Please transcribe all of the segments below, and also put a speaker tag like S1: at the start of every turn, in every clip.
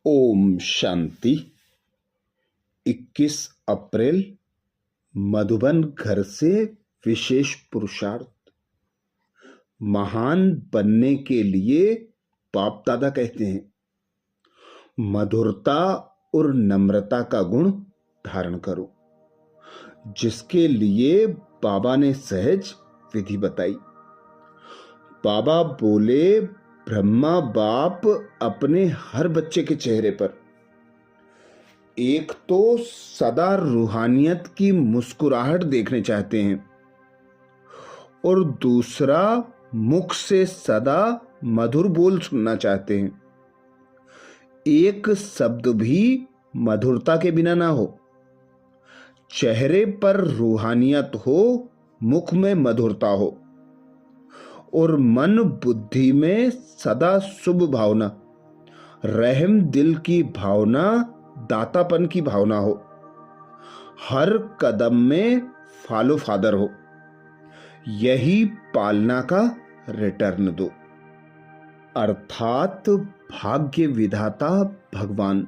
S1: ओम शांति। 21 अप्रैल मधुबन घर से विशेष पुरुषार्थ। महान बनने के लिए बाप दादा कहते हैं, मधुरता और नम्रता का गुण धारण करो, जिसके लिए बाबा ने सहज विधि बताई। बाबा बोले, ब्रह्मा बाप अपने हर बच्चे के चेहरे पर एक तो सदा रूहानियत की मुस्कुराहट देखने चाहते हैं और दूसरा मुख से सदा मधुर बोल सुनना चाहते हैं। एक शब्द भी मधुरता के बिना ना हो। चेहरे पर रूहानियत हो, मुख में मधुरता हो और मन बुद्धि में सदा शुभ भावना, रहम दिल की भावना, दातापन की भावना हो। हर कदम में फॉलो फादर हो। यही पालना का रिटर्न दो, अर्थात भाग्य विधाता भगवान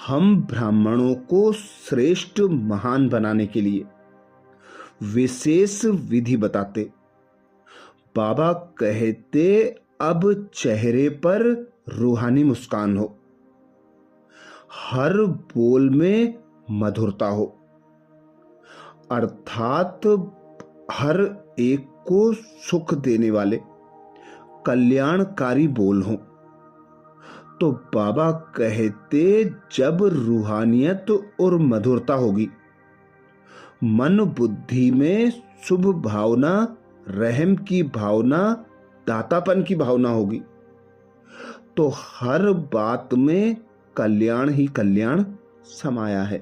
S1: हम ब्राह्मणों को श्रेष्ठ महान बनाने के लिए विशेष विधि बताते। बाबा कहते, अब चेहरे पर रूहानी मुस्कान हो, हर बोल में मधुरता हो, अर्थात हर एक को सुख देने वाले कल्याणकारी बोल हो। तो बाबा कहते, जब रूहानियत और मधुरता होगी, मन बुद्धि में शुभ भावना, रहम की भावना, दातापन की भावना होगी, तो हर बात में कल्याण ही कल्याण समाया है।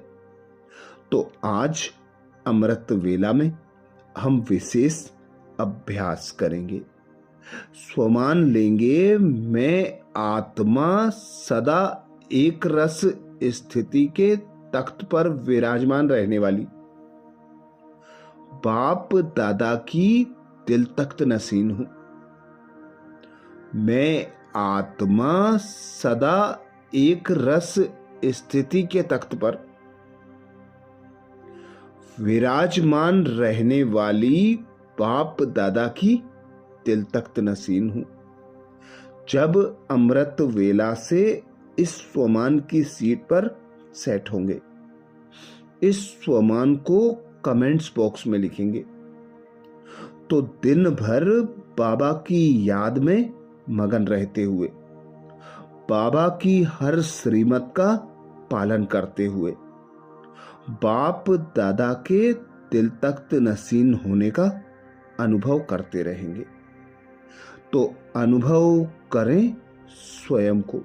S1: तो आज अमृत वेला में हम विशेष अभ्यास करेंगे। स्वमान लेंगे, मैं आत्मा सदा एक रस स्थिति के तख्त पर विराजमान रहने वाली, बाप दादा की दिल तख्त नसीन हूं। मैं आत्मा सदा एक रस स्थिति के तख्त पर विराजमान रहने वाली बाप दादा की दिल तख्त नसीन हूं। जब अमृत वेला से इस स्वमान की सीट पर सेट होंगे, इस स्वमान को कमेंट्स बॉक्स में लिखेंगे, तो दिन भर बाबा की याद में मगन रहते हुए, बाबा की हर श्रीमत का पालन करते हुए, बाप दादा के दिल तख्त नसीन होने का अनुभव करते रहेंगे। तो अनुभव करें स्वयं को।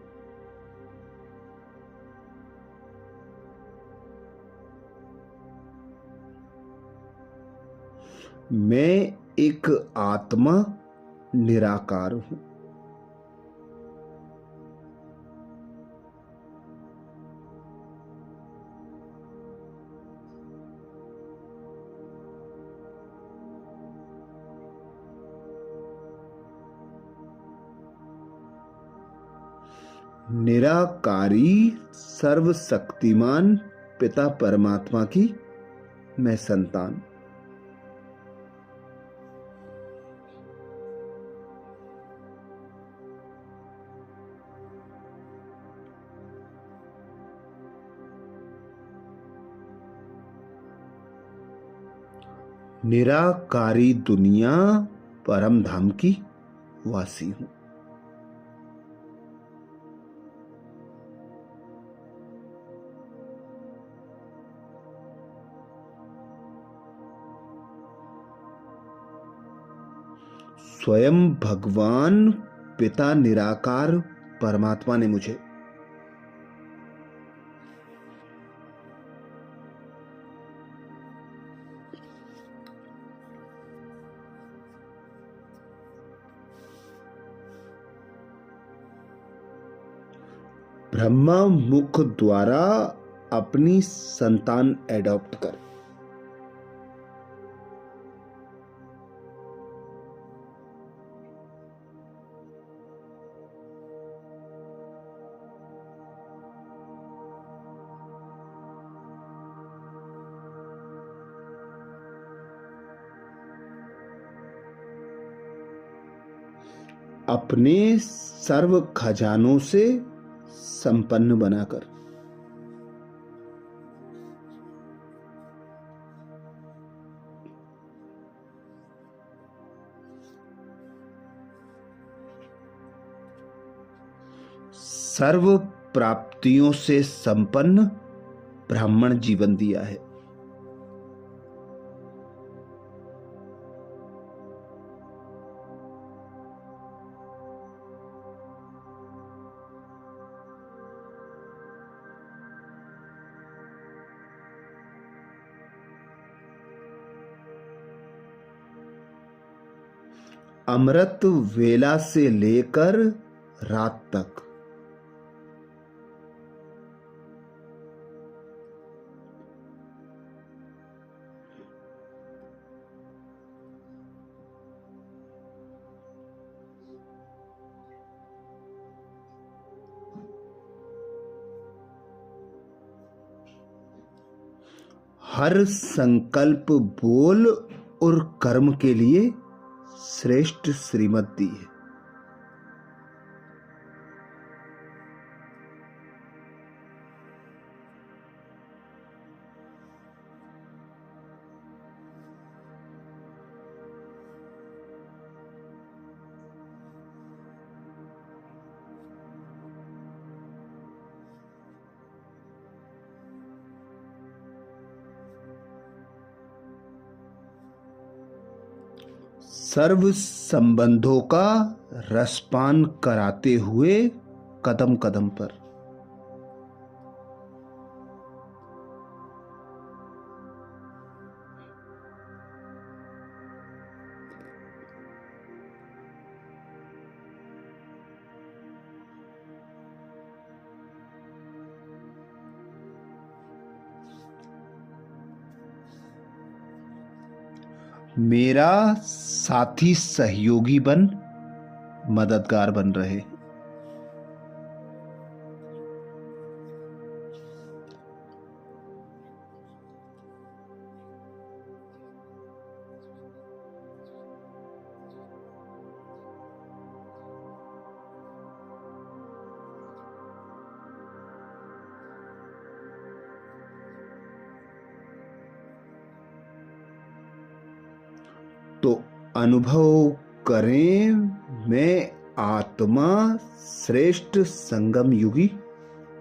S1: मैं एक आत्मा निराकार हूं। निराकारी सर्वशक्तिमान पिता परमात्मा की मैं संतान। निराकारी दुनिया परम धाम की वासी हूं। स्वयं भगवान पिता निराकार परमात्मा ने मुझे ब्रह्मा मुख द्वारा अपनी संतान एडॉप्ट कर अपने सर्व खजानों से संपन्न बनाकर। सर्व प्राप्तियों से संपन्न ब्राह्मण जीवन दिया है। अमृत वेला से लेकर रात तक हर संकल्प, बोल और कर्म के लिए श्रेष्ठ श्रीमत दी है। सर्व संबंधों का रसपान कराते हुए कदम कदम पर। मेरा साथी सहयोगी बन मददगार बन रहे। तो अनुभव करें, मैं आत्मा श्रेष्ठ संगम युगी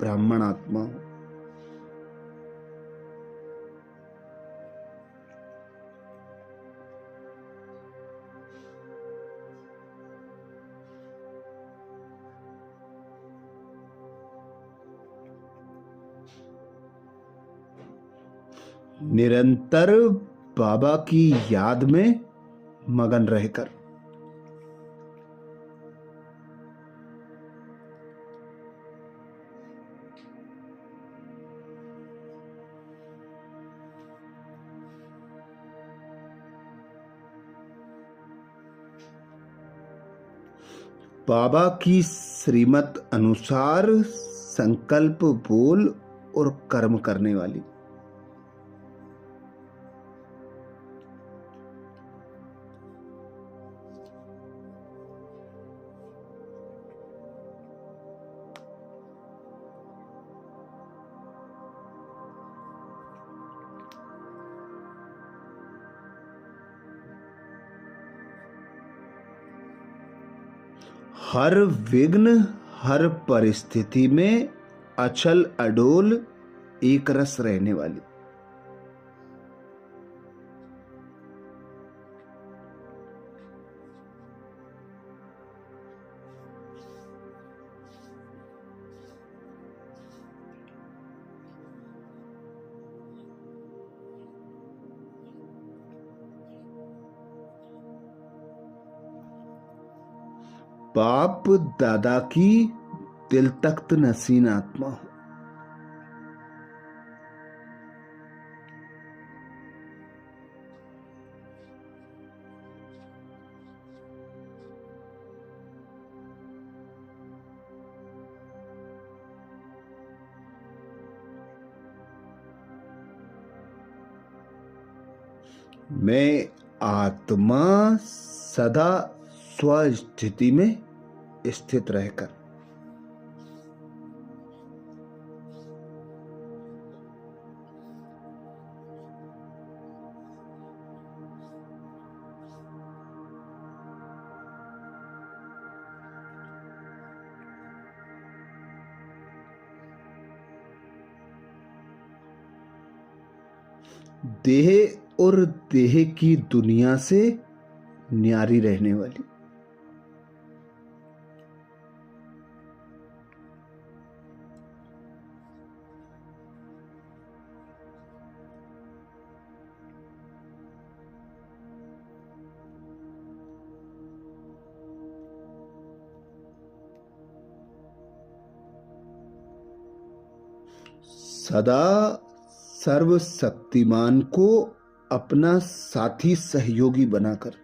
S1: ब्राह्मण आत्मा हूं। निरंतर बाबा की याद में मगन रहकर बाबा की श्रीमत अनुसार संकल्प, बोल और कर्म करने वाली। हर विघ्न, हर परिस्थिति में अचल अडोल एक रस रहने वाली। बाप दादा की दिल तख्त नसीन आत्मा हूं। मैं आत्मा सदा स्वस्थिति में स्थित रहकर। देह और देह की दुनिया से न्यारी रहने वाली। सदा सर्वशक्तिमान को अपना साथी सहयोगी बनाकर।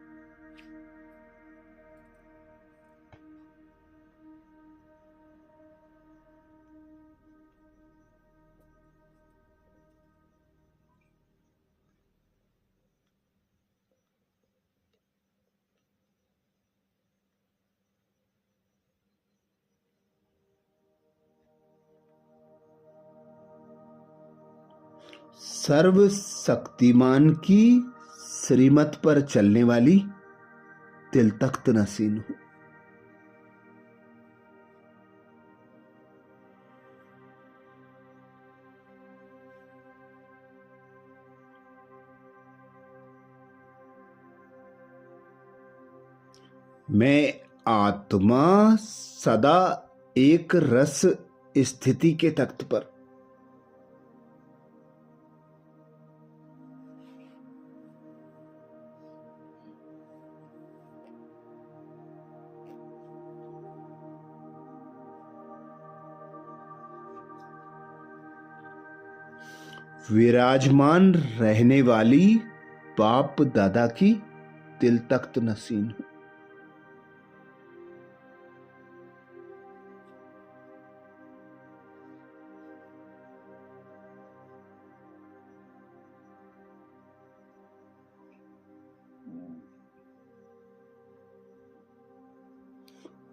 S1: सर्वशक्तिमान की श्रीमत पर चलने वाली तिल तख्त नसीन हूं। मैं आत्मा सदा एक रस स्थिति के तख्त पर। विराजमान रहने वाली बाप दादा की तिल तख्त नसीन हूं।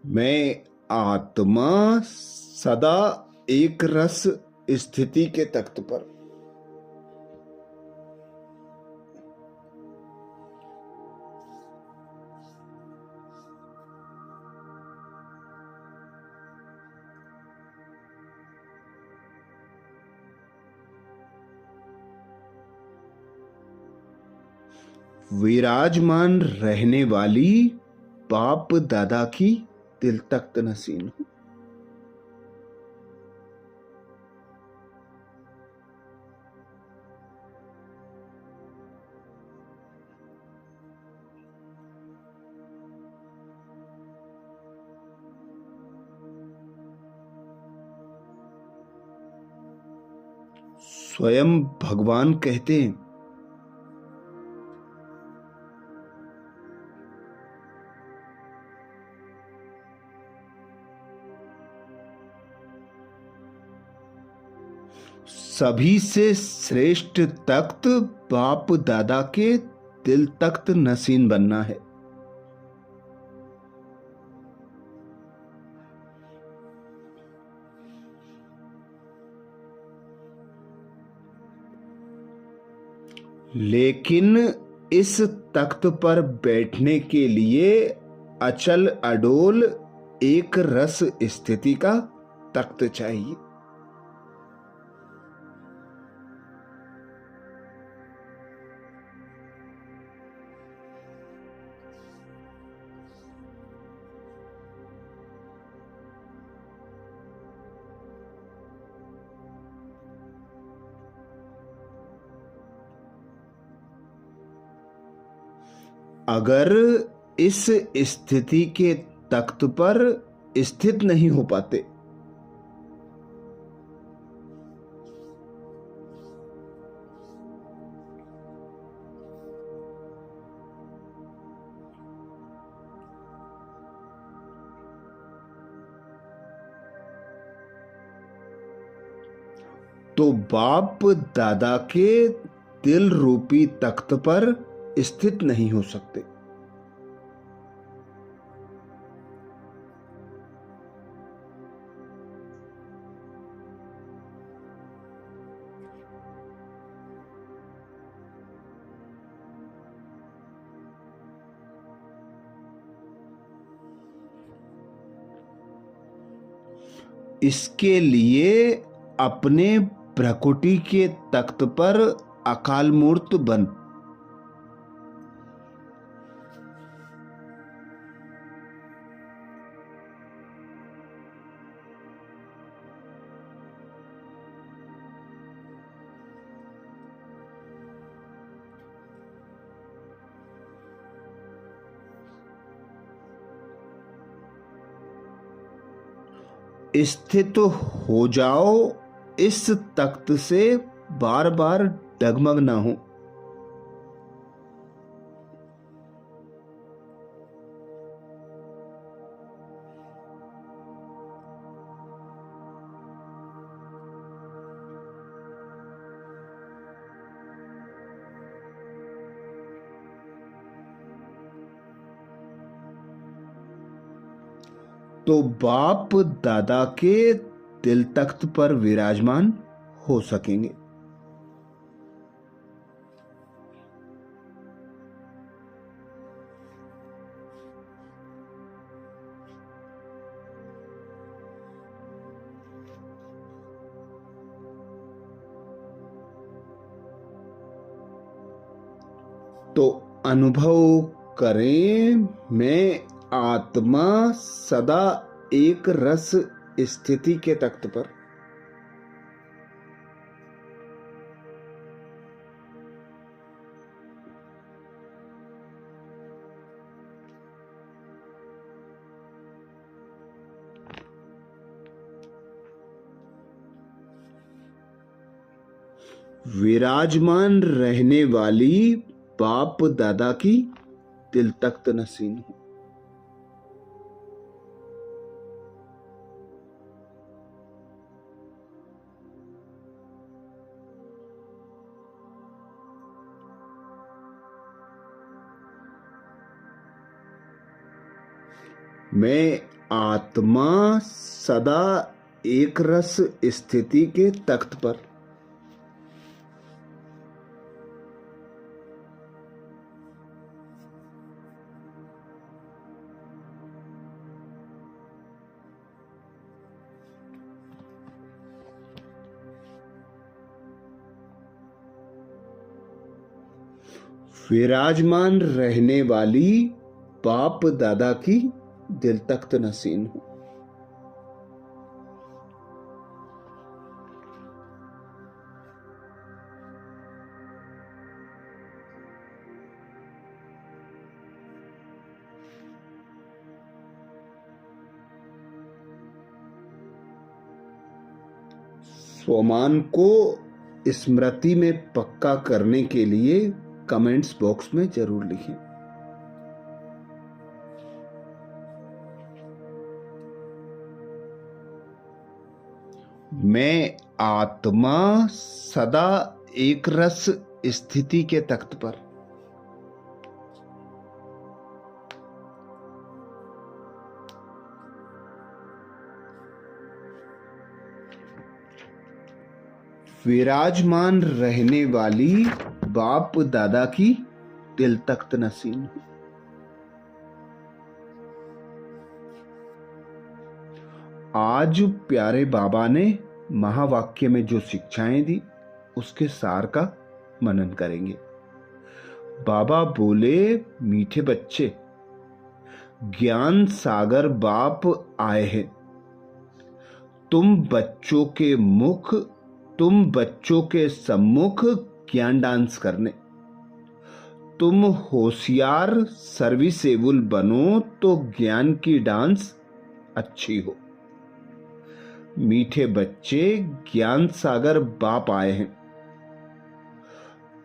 S1: मैं आत्मा सदा एक रस स्थिति के तख्त पर। विराजमान रहने वाली बाप दादा की तिल तख्त नसीन हूं। स्वयं भगवान कहते हैं, सभी से श्रेष्ठ तख्त बाप दादा के तिल तख्त नसीन बनना है। लेकिन इस तख्त पर बैठने के लिए अचल अडोल एक रस स्थिति का तख्त चाहिए। अगर इस स्थिति के तख्त पर स्थित नहीं हो पाते तो बाप दादा के दिल रूपी तख्त पर स्थित नहीं हो सकते। इसके लिए अपने भ्रकुटी के तख्त पर अकाल मूर्त बन। स्थित हो जाओ इस तख्त से, बार बार डगमग ना हो। तो बाप दादा के दिल तख्त पर विराजमान हो सकेंगे। तो अनुभव करें, मैं आत्मा सदा एक रस स्थिति के तख्त पर। विराजमान रहने वाली बाप दादा की दिल तख्त नसीन हूं। मैं आत्मा सदा एक रस स्थिति के तख्त पर। विराजमान रहने वाली बाप दादा की दिल तख्त नसीन हूं। स्वमान को स्मृति में पक्का करने के लिए कमेंट्स बॉक्स में जरूर लिखें। मैं आत्मा सदा एक रस स्थिति के तख्त पर। विराजमान रहने वाली बाप दादा की दिल तख्त नसीन हूं। आज प्यारे बाबा ने महावाक्य में जो शिक्षाएं दी उसके सार का मनन करेंगे। बाबा बोले, मीठे बच्चे, ज्ञान सागर बाप आए हैं। तुम बच्चों के सम्मुख ज्ञान डांस करने। तुम होशियार सर्विसेबल बनो तो ज्ञान की डांस अच्छी हो। मीठे बच्चे, ज्ञान सागर बाप आए हैं।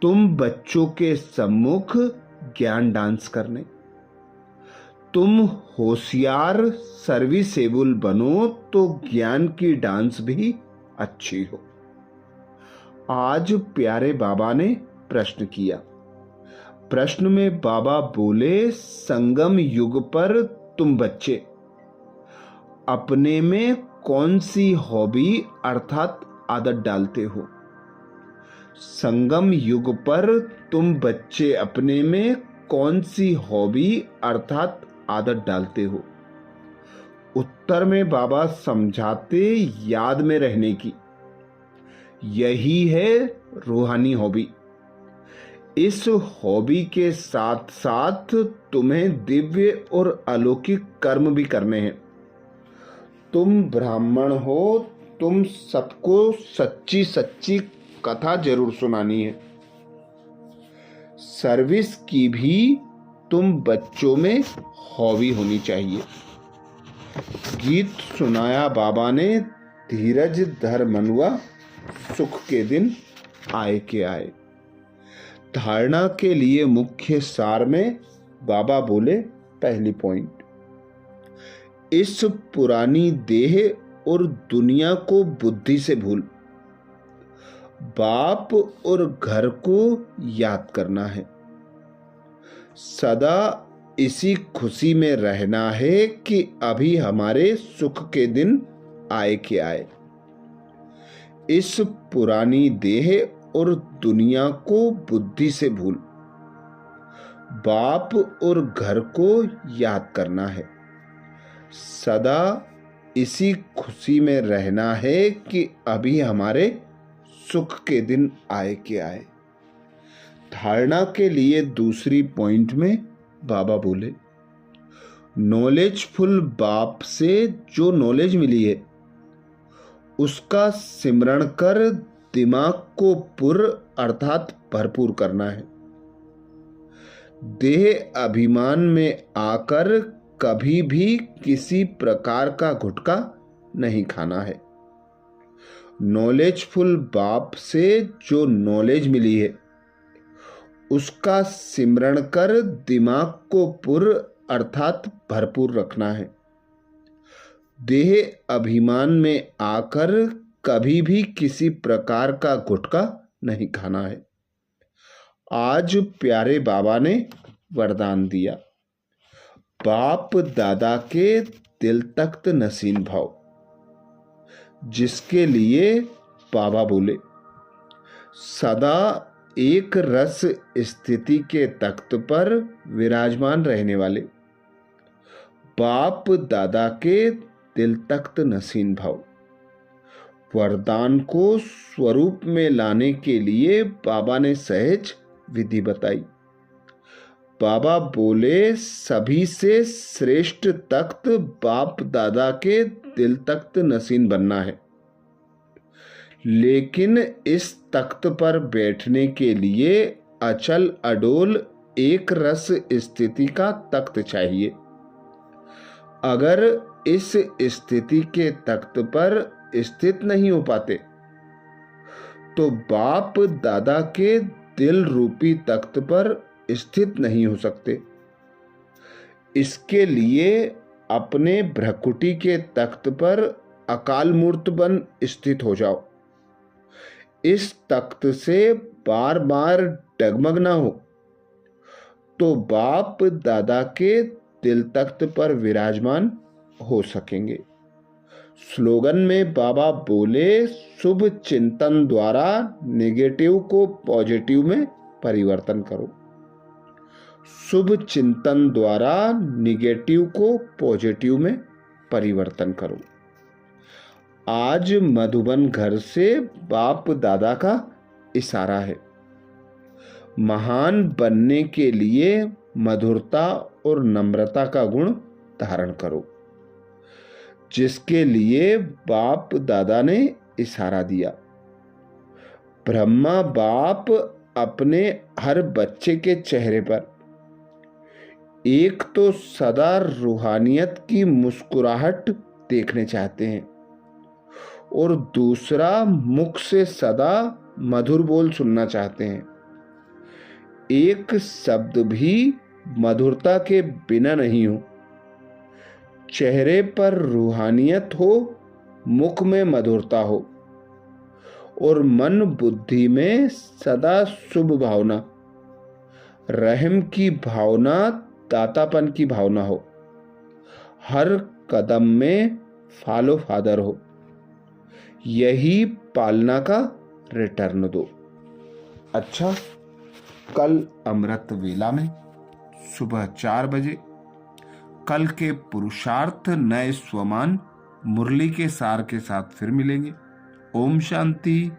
S1: तुम बच्चों के सम्मुख ज्ञान डांस करने। तुम होशियार सर्विसेबल बनो तो ज्ञान की डांस भी अच्छी हो। आज प्यारे बाबा ने प्रश्न किया। प्रश्न में बाबा बोले, संगम युग पर तुम बच्चे अपने में कौन सी हॉबी अर्थात आदत डालते हो? संगम युग पर तुम बच्चे अपने में कौन सी हॉबी अर्थात आदत डालते हो? उत्तर में बाबा समझाते याद में रहने की। यही है रूहानी हॉबी। इस हॉबी के साथ साथ तुम्हें दिव्य और अलौकिक कर्म भी करने हैं। तुम ब्राह्मण हो, तुम सबको सच्ची सच्ची कथा जरूर सुनानी है। सर्विस की भी तुम बच्चों में हॉबी होनी चाहिए। गीत सुनाया बाबा ने, धीरज धर मनुआ, सुख के दिन आए के आए। धारणा के लिए मुख्य सार में बाबा बोले, पहली पॉइंट, इस पुरानी देह और दुनिया को बुद्धि से भूल। बाप और घर को याद करना है। सदा इसी खुशी में रहना है कि अभी हमारे सुख के दिन आए के आए। इस पुरानी देह और दुनिया को बुद्धि से भूल। बाप और घर को याद करना है। सदा इसी खुशी में रहना है कि अभी हमारे सुख के दिन आए के आए। धारणा के लिए दूसरी पॉइंट में बाबा बोले, नॉलेजफुल बाप से जो नॉलेज मिली है उसका सिमरण कर दिमाग को पुर अर्थात भरपूर करना है। देह अभिमान में आकर कभी भी किसी प्रकार का गुटखा नहीं खाना है। नॉलेजफुल बाप से जो नॉलेज मिली है उसका सिमरण कर दिमाग को पुर अर्थात भरपूर रखना है। देह अभिमान में आकर कभी भी किसी प्रकार का गुटखा नहीं खाना है। आज प्यारे बाबा ने वरदान दिया, बाप दादा के दिल तख्त नसीन भाव, जिसके लिए बाबा बोले, सदा एक रस स्थिति के तख्त पर विराजमान रहने वाले बाप दादा के दिल तख्त नसीन भाव। वरदान को स्वरूप में लाने के लिए बाबा ने सहज विधि बताई। बाबा बोले, सभी से श्रेष्ठ तख्त बाप दादा के दिल तख्त नसीन बनना है, लेकिन इस तख्त पर बैठने के लिए अचल अडोल एक रस स्थिति का तख्त चाहिए। अगर इस स्थिति के तख्त पर स्थित नहीं हो पाते तो बाप दादा के दिल रूपी तख्त पर स्थित नहीं हो सकते। इसके लिए अपने भ्रकुटी के तख्त पर अकाल मूर्त बन स्थित हो जाओ। इस तख्त से बार बार डगमग ना हो तो बाप दादा के दिल तख्त पर विराजमान हो सकेंगे। स्लोगन में बाबा बोले, शुभ चिंतन द्वारा नेगेटिव को पॉजिटिव में परिवर्तन करो। शुभ चिंतन द्वारा नेगेटिव को पॉजिटिव में परिवर्तन करो। आज मधुबन घर से बाप दादा का इशारा है। महान बनने के लिए मधुरता और नम्रता का गुण धारण करो, जिसके लिए बाप दादा ने इशारा दिया। ब्रह्मा बाप अपने हर बच्चे के चेहरे पर एक तो सदा रूहानियत की मुस्कुराहट देखने चाहते हैं और दूसरा मुख से सदा मधुर बोल सुनना चाहते हैं। एक शब्द भी मधुरता के बिना नहीं हो। चेहरे पर रूहानियत हो, मुख में मधुरता हो और मन बुद्धि में सदा शुभ भावना, रहम की भावना, दातापन की भावना हो। हर कदम में फॉलो फादर हो। यही पालना का रिटर्न दो। अच्छा, कल अमृत वेला में सुबह 4 बजे कल के पुरुषार्थ नए स्वमान मुरली के सार के साथ फिर मिलेंगे। ओम शांति।